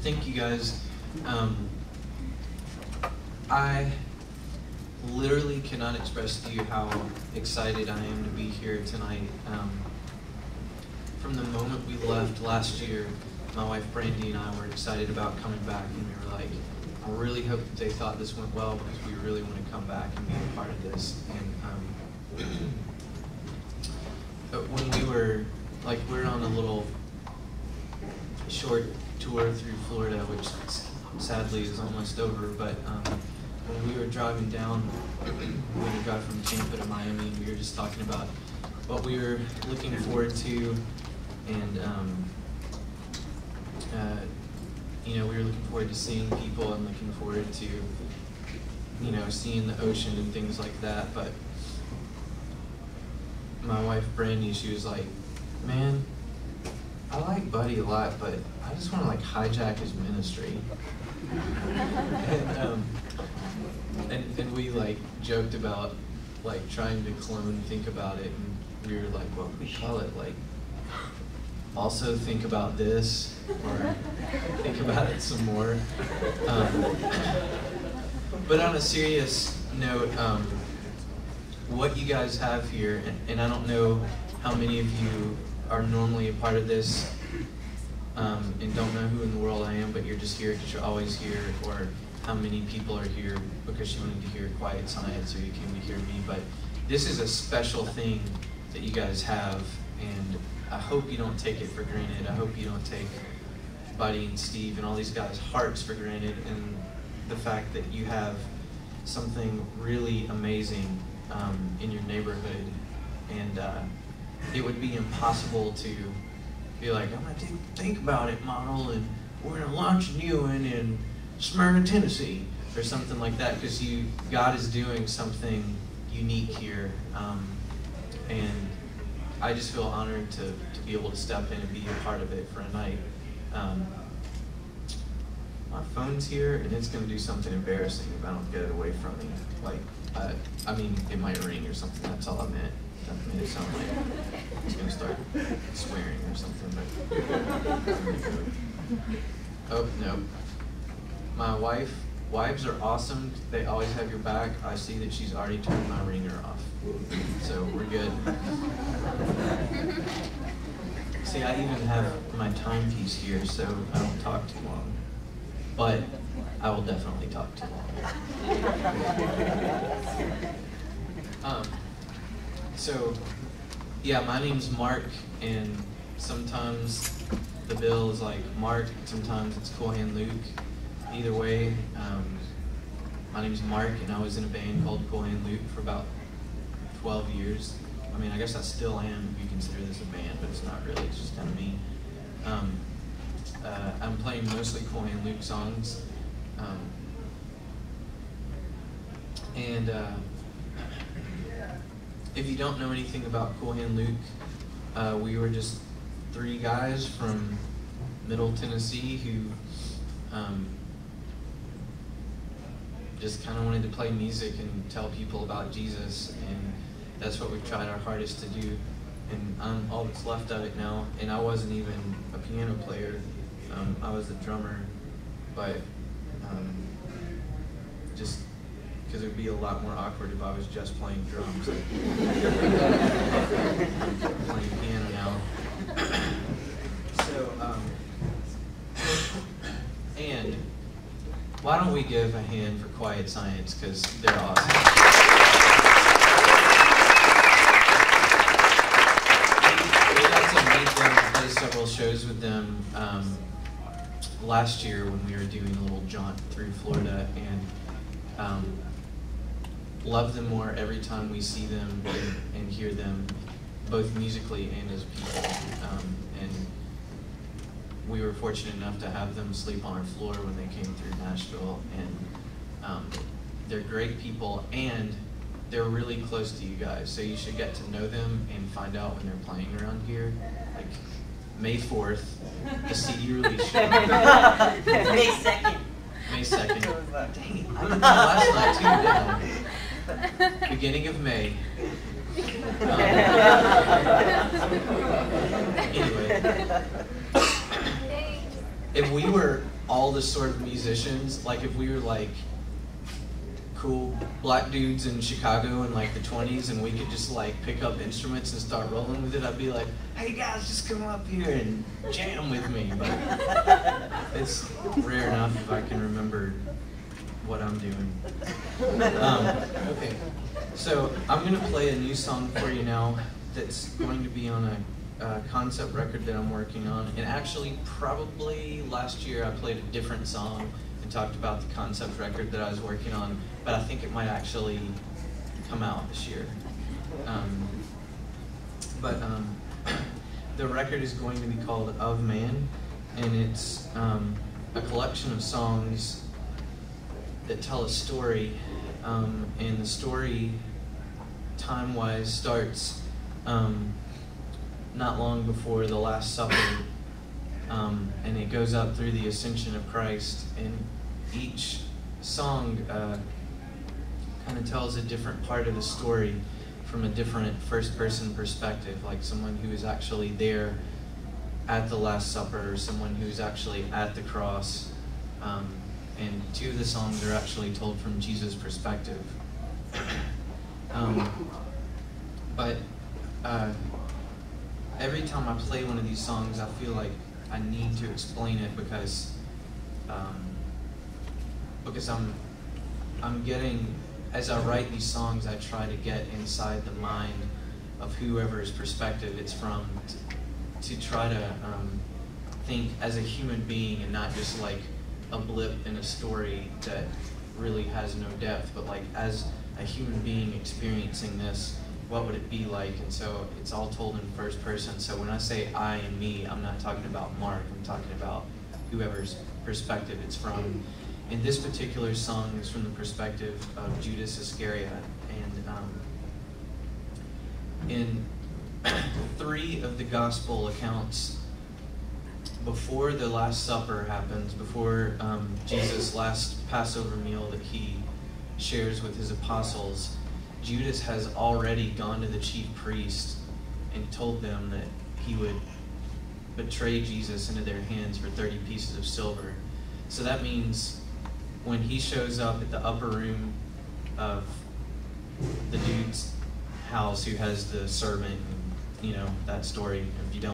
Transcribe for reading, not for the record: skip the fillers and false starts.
Thank you guys. I literally cannot express to you how excited I am to be here tonight. From the moment we left last year, my wife Brandy and I were excited about coming back, and we were like, I really hope that they thought this went well, because we really want to come back and be a part of this. And but when we were, we're on a little short tour through Florida, which sadly is almost over, but when we were driving down, when we got from Tampa to Miami, we were just talking about what we were looking forward to, and you know, we were looking forward to seeing people and looking forward to, you know, seeing the ocean and things like that. But my wife Brandy, she was like, man, I like Buddy a lot, but I just want to hijack his ministry. and we joked about trying to clone Think About It, and we were like, what would we call it? Also Think About This, or Think About It Some More. But on a serious note, what you guys have here, and I don't know how many of you are normally a part of this, and don't know who in the world I am, but you're just here because you're always here, or how many people are here because you wanted to hear Quiet Science, or you came to hear me. But this is a special thing that you guys have, and I hope you don't take it for granted. I hope you don't take Buddy and Steve and all these guys' hearts for granted, and the fact that you have something really amazing in your neighborhood. And it would be impossible to be like, I'm going to Think About It model, and we're going to launch a new one in Smyrna, Tennessee, or something like that, because God is doing something unique here. And I just feel honored to be able to step in and be a part of it for a night. My phone's here, and it's going to do something embarrassing if I don't get it away from me. I mean, it might ring or something. That's all I meant. That made it sound like it's going to start swearing or something. But oh, no. My wives are awesome. They always have your back. I see that she's already turned my ringer off. So we're good. See, I even have my timepiece here, so I don't talk too long. But I will definitely talk too long. So, yeah, my name's Mark, and sometimes the bill is like Mark, sometimes it's Cool Hand Luke. Either way, my name's Mark, and I was in a band called Cool Hand Luke for about 12 years. I mean, I guess I still am if you consider this a band, but it's not really, it's just kind of me. I'm playing mostly Cool Hand Luke songs. If you don't know anything about Cool Hand Luke, we were just 3 guys from Middle Tennessee who just kind of wanted to play music and tell people about Jesus, and that's what we've tried our hardest to do. And I'm all that's left of it now, and I wasn't even a piano player. I was the drummer, but just because it would be a lot more awkward if I was just playing drums. Playing piano now. So, and why don't we give a hand for Quiet Science, because they're awesome. We got to meet them and play several shows with them last year when we were doing a little jaunt through Florida, and love them more every time we see them and hear them, both musically and as people. And we were fortunate enough to have them sleep on our floor when they came through Nashville, and they're great people, and they're really close to you guys, so you should get to know them and find out when they're playing around here. Like May 4th, the CD release show. May 2nd. May 2nd. Dang it, I did that last night too, didn't I? Beginning of May. Anyway. if we were all the sort of musicians, like if we were like cool black dudes in Chicago in like the 20s and we could just like pick up instruments and start rolling with it, I'd be like, hey guys, just come up here and jam with me. But it's rare enough if I can remember what I'm doing. Okay, so I'm gonna play a new song for you now that's going to be on a concept record that I'm working on. And actually, probably last year I played a different song and talked about the concept record that I was working on, but I think it might actually come out this year. The record is going to be called Of Man, and it's a collection of songs that tell a story, and the story, time-wise, starts not long before the Last Supper, and it goes up through the ascension of Christ. And each song kind of tells a different part of the story from a different first-person perspective, like someone who is actually there at the Last Supper, or someone who's actually at the cross. And two of the songs are actually told from Jesus' perspective. Every time I play one of these songs, I feel like I need to explain it because I'm getting, as I write these songs, I try to get inside the mind of whoever's perspective it's from, to try to think as a human being and not just like a blip in a story that really has no depth, but like as a human being experiencing this, what would it be like? And so it's all told in first person. So when I say I and me, I'm not talking about Mark, I'm talking about whoever's perspective it's from. And this particular song is from the perspective of Judas Iscariot. And in 3 of the gospel accounts, before the Last Supper happens, before Jesus' last Passover meal that he shares with his apostles, Judas has already gone to the chief priest and told them that he would betray Jesus into their hands for 30 pieces of silver. So that means when he shows up at the upper room of the dude's house who has the servant, and, you know, that story, if you don't